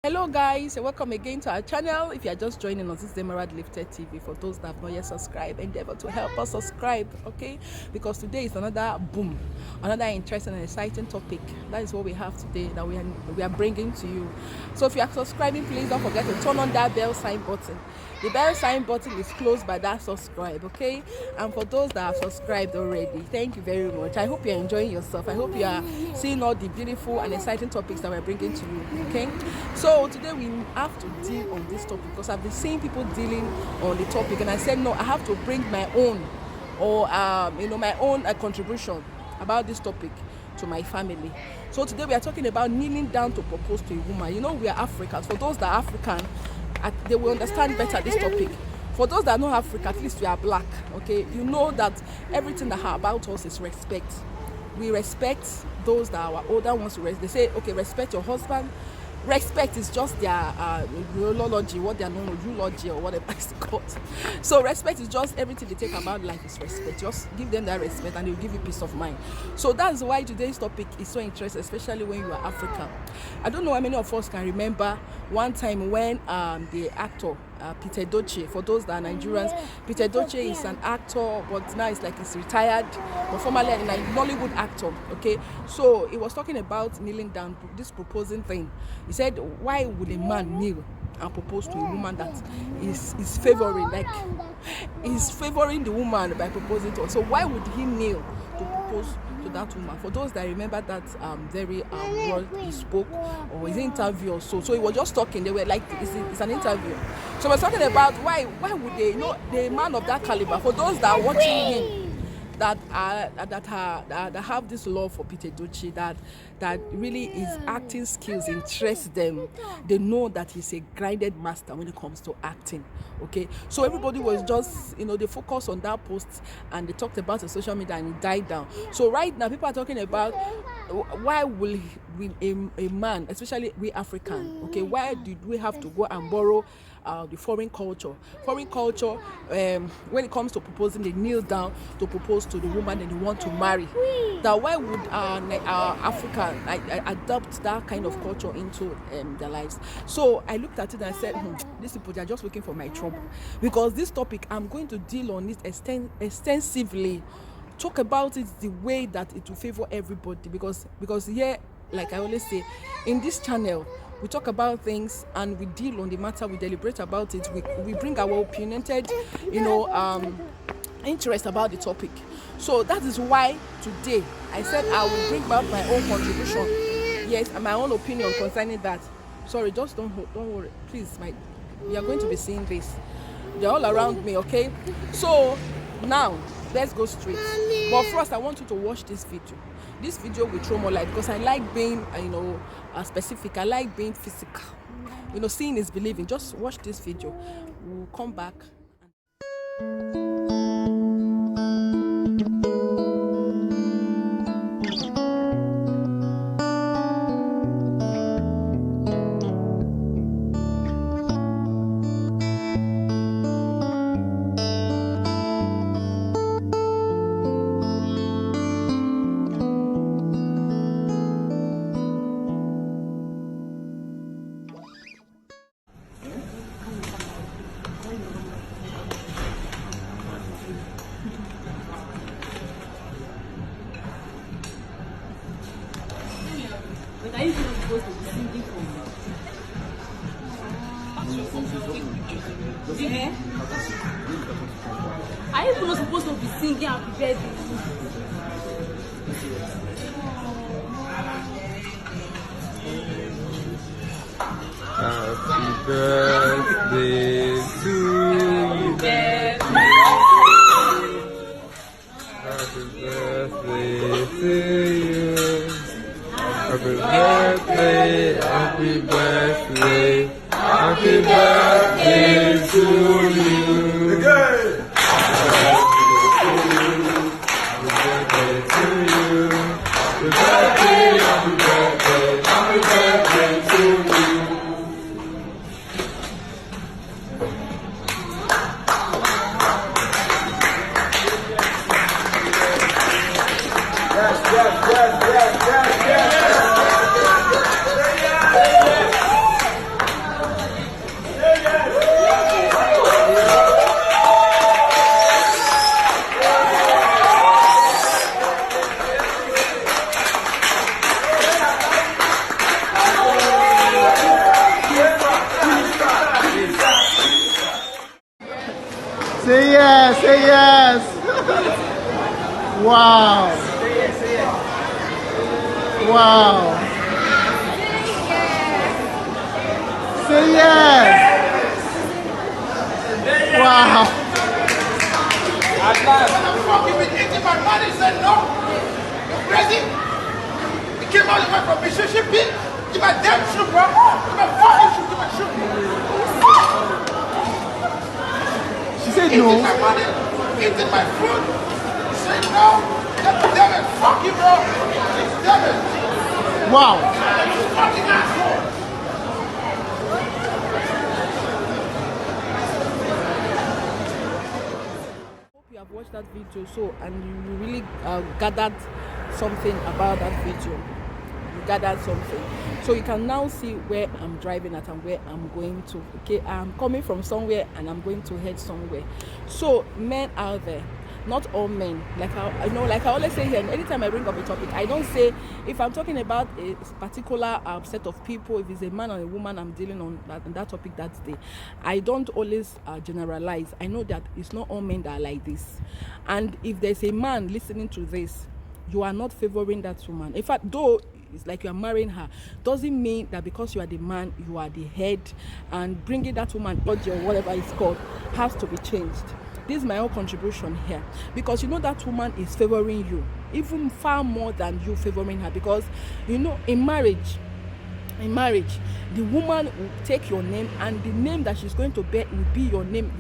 Hello guys, welcome again to our channel. If you are just joining us, this is Emerald Lifted TV. For those that have not yet subscribed, endeavor to help us subscribe, okay? Because today is another another interesting and exciting topic. That is what we have today that we are bringing to you. So if you are subscribing, please don't forget to turn on that bell sign button. The bell sign button is closed by that subscribe, okay? And for those that have subscribed already, thank you very much. I hope you're enjoying yourself. I hope you are seeing all the beautiful and exciting topics that we're bringing to you, okay? So today we have to deal on this topic because I've been seeing people dealing on the topic, and I said no, I have to bring my own my own contribution about this topic to my family. So today we are talking about kneeling down to propose to a woman. You know, we are Africans. For those that are African, they will understand better this topic. For those that are not African, at least we are black, okay? You know that everything that about us is respect. We respect those that are our older ones. They say, okay, respect your husband. Respect is just their eulogy, what they are known as eulogy or whatever it's called. So respect is just everything they take about life is respect. Just give them that respect and they'll give you peace of mind. So that's why today's topic is so interesting, especially when you are African. I don't know how many of us can remember one time when the actor Peter Edochie, for those that are Nigerians, Peter Edochie is an actor, but now it's like he's retired, but formerly a Nollywood actor, okay? So he was talking about kneeling down, this proposing thing. He said, why would a man kneel and propose to a woman that is favoring, like he's favoring the woman by proposing to her? So why would he kneel to propose to that woman? For those that remember that very word he spoke or his interview or so he was just talking, they were like, it's an interview. So we're talking about why would they, the man of that caliber, for those that are watching him, that have this love for Peter Edochie, that really his acting skills interest them. They know that he's a grinded master when it comes to acting, okay? So everybody was just, they focused on that post and they talked about the social media and it died down. So right now people are talking about why will a man, especially we African, okay, why did we have to go and borrow the foreign culture when it comes to proposing? They kneel down to propose to the woman that they want to marry. That why would Africa adopt that kind of culture into their lives? So I looked at it and I said, these people, they are just looking for my trouble, because this topic I'm going to deal on it extensively, talk about it the way that it will favor everybody, because here, like I always say, in this channel we talk about things and we deal on the matter, we deliberate about it, we bring our opinionated interest about the topic. So that is why today I said I will bring back my own contribution, yes, and my own opinion concerning that. Sorry, just don't worry, please. You are going to be seeing this, they're all around me, okay? So now let's go straight. But first I want you to watch this video. This video will throw more light, because I like being specific. I like being physical. Seeing is believing. Just watch this video. We'll come back. Are you supposed to be singing for me? Are you not supposed to be singing happy birthday? Happy birthday to you. Happy birthday to you. Happy birthday, happy birthday, happy birthday to you. Happy birthday to you. Happy birthday, happy birthday, happy birthday to you. Say yes, say yes. Wow. Wow. Say yes. Wow. At last. Motherfucker, you been eating my money, said no. You crazy? You came all the way from Mississippi. Give my damn shoe, bro. Give my fucking shoe, give my shoe. She said Eating no. my money, eating my food. Say no. Damn it, fuck you, bro. Damn it. Wow. You fucking asshole. Hope you have watched that video and you really gathered something about that video. You gathered something, so you can now see where I'm driving at and where I'm going to. Okay, I'm coming from somewhere and I'm going to head somewhere. So men out there, not all men, like I always say here, and anytime I bring up a topic, I don't say, if I'm talking about a particular set of people, if it's a man or a woman I'm dealing on that topic that day, I don't always generalize. I know that it's not all men that are like this, and if there's a man listening to this, you are not favoring that woman. In fact, though it's like you are marrying her, doesn't mean that because you are the man, you are the head, and bringing that woman, or whatever it's called, has to be changed. This is my own contribution here, because you know that woman is favoring you even far more than you favoring her, because you know in marriage, the woman will take your name, and the name that she's going to bear will be your name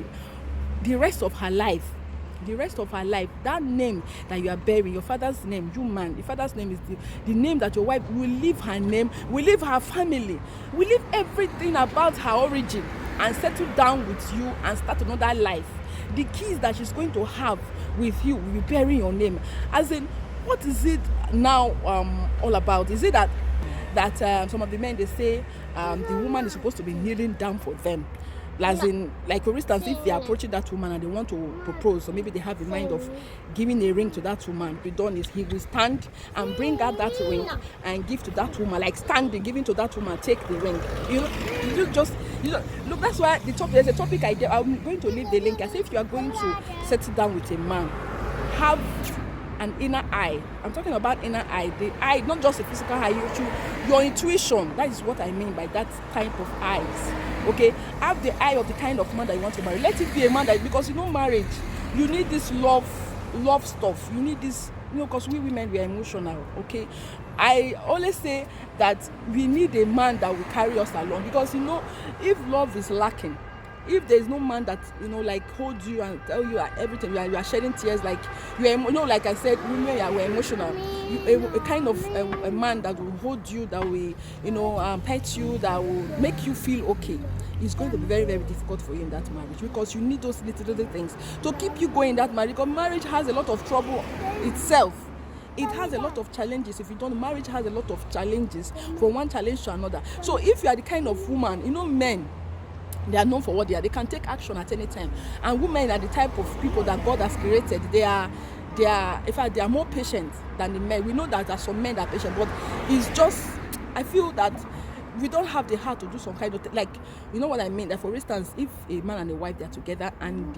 the rest of her life. That name that you are bearing, your father's name, you man, your father's name is the name that your wife will leave, her name will leave, her family will leave, everything about her origin, and settle down with you and start another life. The keys that she's going to have with you will be bearing your name. As in, what is it now all about? Is it that some of the men, they say the woman is supposed to be kneeling down for them? As in, like for instance, if they are approaching that woman and they want to propose, or maybe they have in mind of giving a ring to that woman, the done is he will stand and bring out that ring and give to that woman, like standing, giving to that woman, take the ring. You know, look, that's why there's a topic I'm going to leave the link. I say, if you are going to settle down with a man, have an inner eye. I'm talking about inner eye, the eye, not just a physical eye, your intuition. That is what I mean by that type of eyes. Okay, have the eye of the kind of man that you want to marry. Let it be a man that, because you know, marriage, you need this love stuff. You need this, you know, because we women, we are emotional. Okay, I always say that we need a man that will carry us along, because you know, if love is lacking, if there is no man that, you know, like holds you and tell you everything, you are shedding tears, like you are, you know, like I said, women we're emotional. A kind of a man that will hold you, that will, you know, pet you, that will make you feel okay, it's going to be very, very difficult for you in that marriage, because you need those little things to keep you going in that marriage. Because marriage has a lot of trouble itself. It has a lot of challenges. If you don't, marriage has a lot of challenges, from one challenge to another. So if you are the kind of woman, you know, men, they are known for what they are. They can take action at any time. And women are the type of people that God has created. They are, in fact, they are more patient than the men. We know that there are some men that are patient, but it's just, I feel that we don't have the heart to do some kind of like, you know what I mean? That for instance, if a man and a wife, they are together, and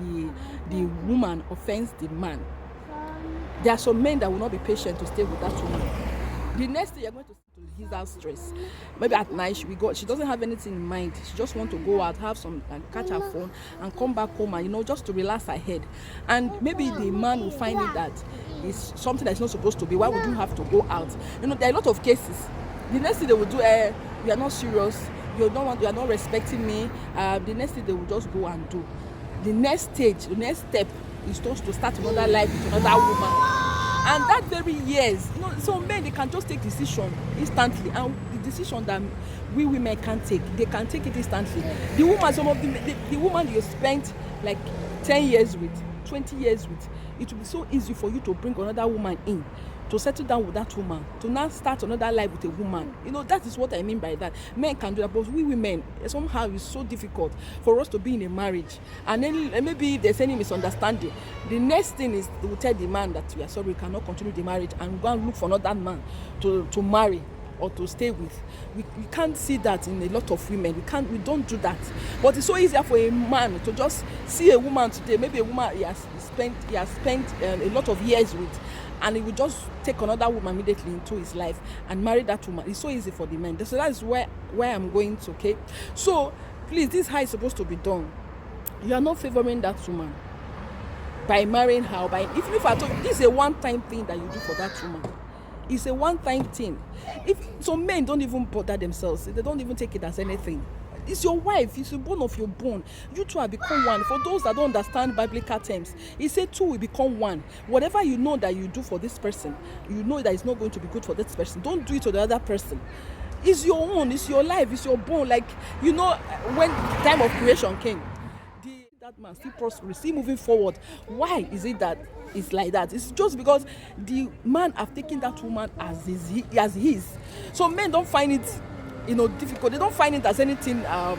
the woman offends the man, there are some men that will not be patient to stay with that woman. The next thing you're going to ease out stress. Maybe at night she doesn't have anything in mind. She just want to go out, have some, and catch her phone and come back home, and you know, just to relax her head. And maybe the man will find it that it's something that's not supposed to be. Why would you have to go out? You know, there are a lot of cases. The next thing they will do, you are not serious, you are not respecting me. The next thing they will just go and do. The next stage, the next step is just to start another life with another woman. And that very years, you know, some men, they can just take decision instantly, and the decision that we women can't take, they can take it instantly. The woman, some of the woman you spent like 10 years with, 20 years with, it will be so easy for you to bring another woman in, to settle down with that woman, to now start another life with a woman. You know, that is what I mean by that. Men can do that, but we women, somehow it's so difficult for us to be in a marriage. And then maybe if there's any misunderstanding, the next thing is we tell the man that we are sorry, we cannot continue the marriage, and go and look for another man to marry. or to stay with. We can't see that in a lot of women. We don't do that. But it's so easier for a man to just see a woman today, maybe a woman he has spent a lot of years with, and he will just take another woman immediately into his life and marry that woman. It's so easy for the men. So that's where I'm going to, okay? So please, this is how it's supposed to be done. You are not favoring that woman by marrying her, even if I told you this is a one-time thing that you do for that woman. It's a one-time thing. If some men don't even bother themselves, they don't even take it as anything. It's your wife, it's the bone of your bone. You two have become one. For those that don't understand biblical terms, he said two will become one. Whatever you know that you do for this person, you know that it's not going to be good for this person. Don't do it to the other person. It's your own, it's your life, it's your bone. Like, you know, when the time of creation came, that man still prosperous, still moving forward. Why is it that it's like that? It's just because the man have taken that woman as his. So men don't find it, difficult. They don't find it as anything that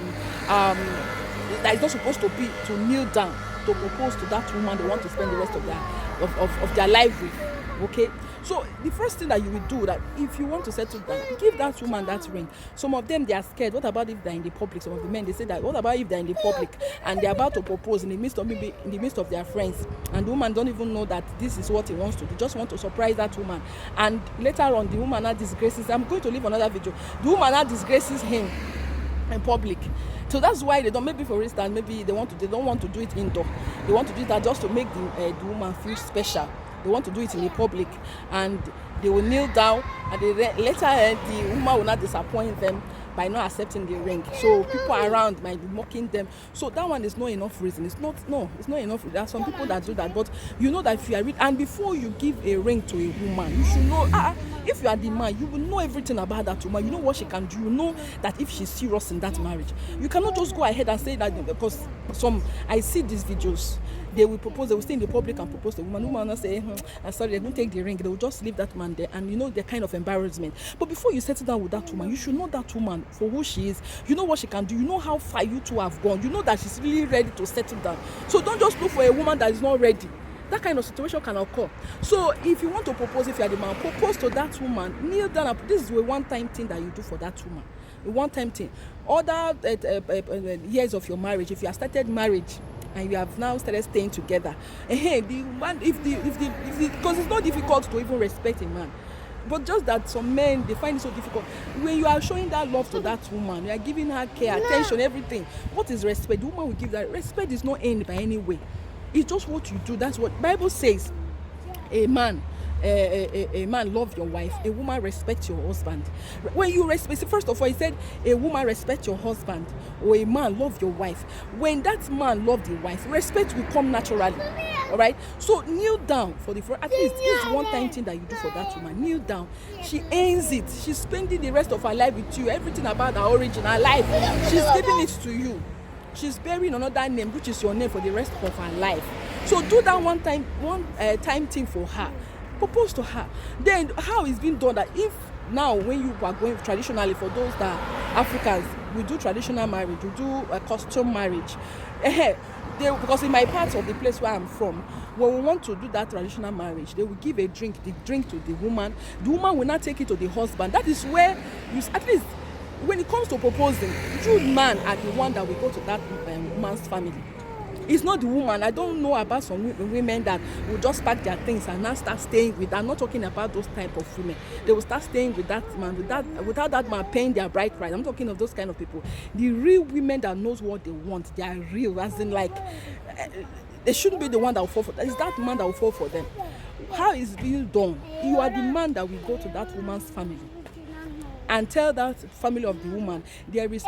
is not supposed to be to kneel down to propose to that woman they want to spend the rest of their life with. Okay, so the first thing that you will do, that if you want to settle down, give that woman that ring. Some of them, they are scared. What about if they're in the public? Some of the men, they say that, what about if they're in the public and they're about to propose in the midst of their friends, and the woman don't even know that this is what he wants to do, just want to surprise that woman, and later on the woman now disgraces. I'm going to leave another video. The woman now disgraces him in public. So that's why they don't, maybe for instance, maybe they don't want to do it indoor. They want to do that just to make the woman feel special. They want to do it in the public, and they will kneel down, and later the woman will not disappoint them by not accepting the ring. So people around might be mocking them. So that one is not enough reason. It's not enough. There are some people that do that, but you know that if you are and before you give a ring to a woman, you should know. If you are the man, you will know everything about that woman. You know what she can do. You know that if she's serious in that marriage, you cannot just go ahead and say that, because I see these videos. They will propose, they will stay in the public and propose to the woman. The woman will not say, I'm sorry, they won't take the ring. They will just leave that man there, and the kind of embarrassment. But before you settle down with that woman, you should know that woman for who she is. You know what she can do. You know how far you two have gone. You know that she's really ready to settle down. So don't just look for a woman that is not ready. That kind of situation can occur. So if you want to propose, if you are the man, propose to that woman, kneel down. This is a one-time thing that you do for that woman. A one-time thing. Other years of your marriage, if you have started marriage and you have now started staying together, the man, because it's not difficult to even respect a man, but just that some men, they find it so difficult. When you are showing that love to that woman, you are giving her care, attention, everything. What is respect? The woman will give that. Respect is not earned by any way. It's just what you do. That's what Bible says. A man love your wife, a woman respect your husband. When you respect, first of all, he said a woman respect your husband, or a man love your wife. When that man love the wife, respect will come naturally. All right, so kneel down for the first, at least this one time thing that you do for that woman. Kneel down. She earns it. She's spending the rest of her life with you. Everything about her origin, her life, she's giving it to you. She's bearing another name, which is your name, for the rest of her life. So do that one time thing for her. Propose to her. Then how it's been done, that if now when you are going traditionally, for those that are Africans, we do traditional marriage, we do a custom marriage. Because in my part of the place where I'm from, when we want to do that traditional marriage, they will give the drink to the woman. The woman will not take it to the husband. That is where at least when it comes to proposing, you man are the one that will go to that woman's family. It's not the woman. I don't know about some women that will just pack their things and now start staying with. I'm not talking about those type of women. They will start staying with that man without that man paying their bride price. I'm talking of those kind of people. The real women that knows what they want, they are real. As in, like, they shouldn't be the one that will fall for them. It's that man that will fall for them. How is it being done? You are the man that will go to that woman's family and tell that family of the woman, there's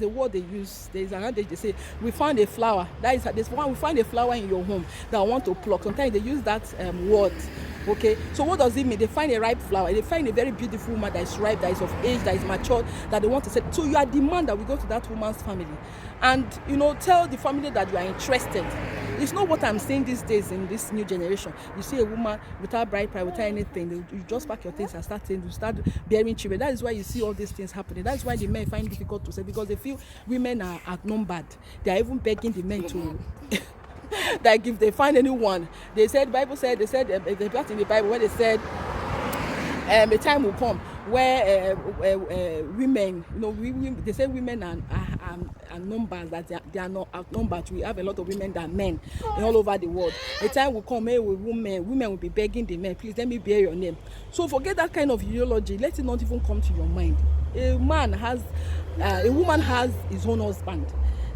a word they use. There's an adage they say, we found a flower. We find a flower in your home that I want to pluck. Sometimes they use that word. Okay, so what does it mean? They find a ripe flower. They find a very beautiful woman that is ripe, that is of age, that is mature, that they want to say. So you are the man that will go to that woman's family and tell the family that you are interested. It's not what I'm saying these days in this new generation. You see a woman without bride price, without anything, you just pack your things and start bearing children. That is why you see all these things happening. That's why the men find it difficult to say, because they feel women are outnumbered. They are even begging the men to that if they find anyone, they said the part in the Bible where they said a time will come where women, you know, they say women are numbers, that they are not outnumbered. We have a lot of women than men all over the world. A time will come with women will be begging the men, please let me bear your name. So forget that kind of ideology. Let it not even come to your mind. A woman has his own husband.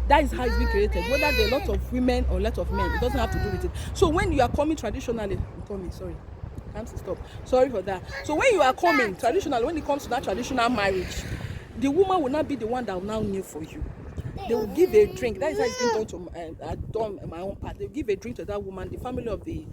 That is how it's been created. Whether there are a lot of women or a lot of men, it doesn't have to do with it. So when you are coming traditionally, stop. Sorry for that. So when you are coming traditionally, when it comes to that traditional marriage, the woman will not be the one that will now kneel for you. They will give a drink. That is how it's been done to my own part. They will give a drink to that woman. The family of the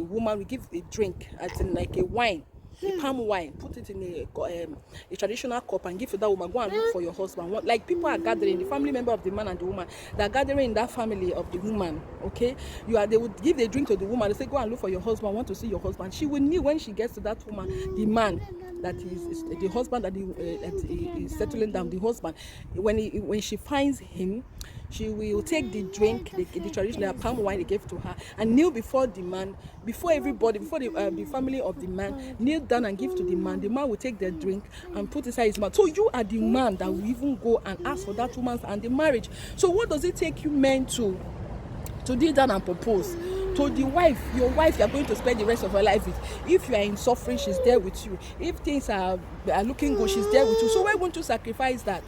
woman will give a drink, as in like a wine, a palm wine, put it in a traditional cup and give to that woman. Go and look for your husband. Like people are gathering, the family member of the man and the woman, they are gathering in that family of the woman. Okay, they would give a drink to the woman. They say, go and look for your husband. I want to see your husband. She will know when she gets to that woman, the man that is the husband that is settling down. The husband, when she finds him, she will take the drink, the traditional palm wine they gave to her, and kneel before the man, before everybody, before the family of the man, kneel down and give to the man. The man will take the drink and put inside his mouth. So you are the man that will even go and ask for that woman's hand in marriage. So what does it take you men to kneel down and propose to the wife? Your wife you are going to spend the rest of her life with. If you are in suffering, she's there with you. If things are looking good, she's there with you. So why won't you sacrifice that?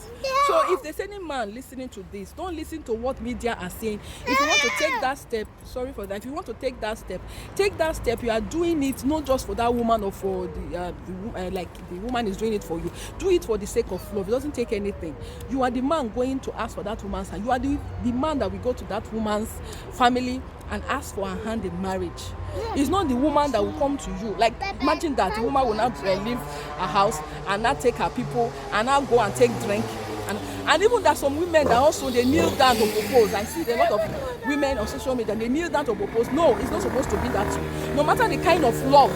So if there's any man listening to this, don't listen to what media are saying. If you want to take that step, sorry for that, if you want to take that step, you are doing it not just for that woman or for like the woman is doing it for you. Do it for the sake of love. It doesn't take anything. You are the man going to ask for that woman's hand. You are the man that will go to that woman's family and ask for her hand in marriage. It's not the woman that will come to you. Like imagine that the woman will not leave her house and not take her people and now go and take drink. And even there's some women that also they kneel down to propose. I see a lot of women on social media, they kneel down to propose. No, it's not supposed to be that way. No matter the kind of love,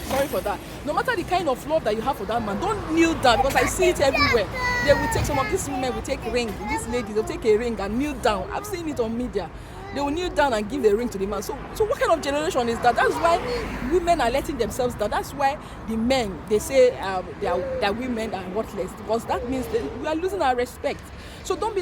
sorry for that, no matter the kind of love that you have for that man, don't kneel down, because I see it everywhere. They will take, some of these women will take a ring, these ladies will take a ring and kneel down. I've seen it on media. They will kneel down and give a ring to the man. So what kind of generation is that? That's why women are letting themselves down. That's why the men, they say that women are worthless, because that means we are losing our respect. So don't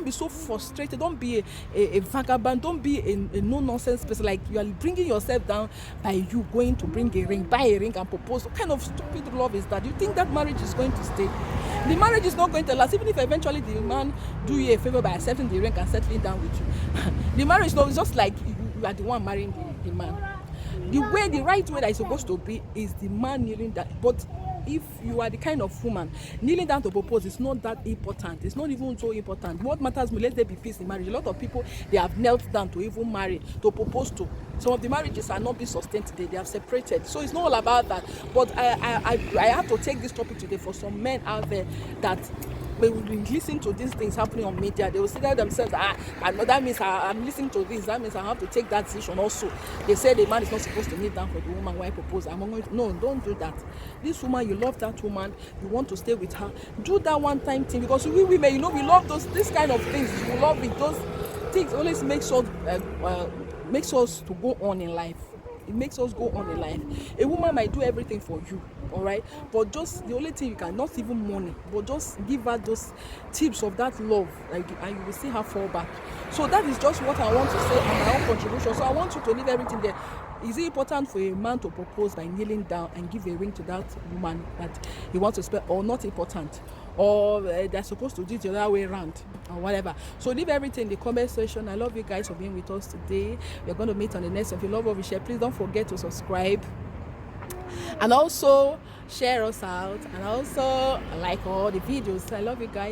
be so frustrated. Don't be a vagabond. Don't be a no nonsense person. Like you are bringing yourself down by you going to bring a ring, buy a ring and propose. What kind of stupid love is that? You think that marriage is going to stay? The marriage is not going to last, even if eventually the man do you a favor by accepting the ring and settling down with you. The marriage is just like you are the one marrying the man. The right way that it's supposed to be is the man kneeling down. But if you are the kind of woman, kneeling down to propose is not that important. It's not even so important. What matters, let there be peace in marriage. A lot of people, they have knelt down to even marry, to propose to. Some of the marriages are not being sustained today. They have separated. So it's not all about that. But I have to take this topic today for some men out there that when we listen to these things happening on media, they will say that themselves, that means I'm listening to this, that means I have to take that decision also. They say the man is not supposed to kneel down for the woman. Why propose? No, don't do that. This woman, you love that woman, you want to stay with her, do that one time thing, because we women, we love this kind of things. We love it. Those things always makes us to go on in life. It makes us go on in life. A woman might do everything for you, all right, but just the only thing you can, not even money, but just give her those tips of that love, like, and you will see her fall back. So that is just what I want to say on my own contribution. So I want you to leave everything there. Is it important for a man to propose by kneeling down and give a ring to that woman that he wants to spend, or not important? Or they're supposed to do it the other way around, or whatever. So leave everything in the comment section. I love you guys for being with us today. We're going to meet on the next. If you love what we share, please don't forget to subscribe and also share us out, and also like all the videos. I love you guys.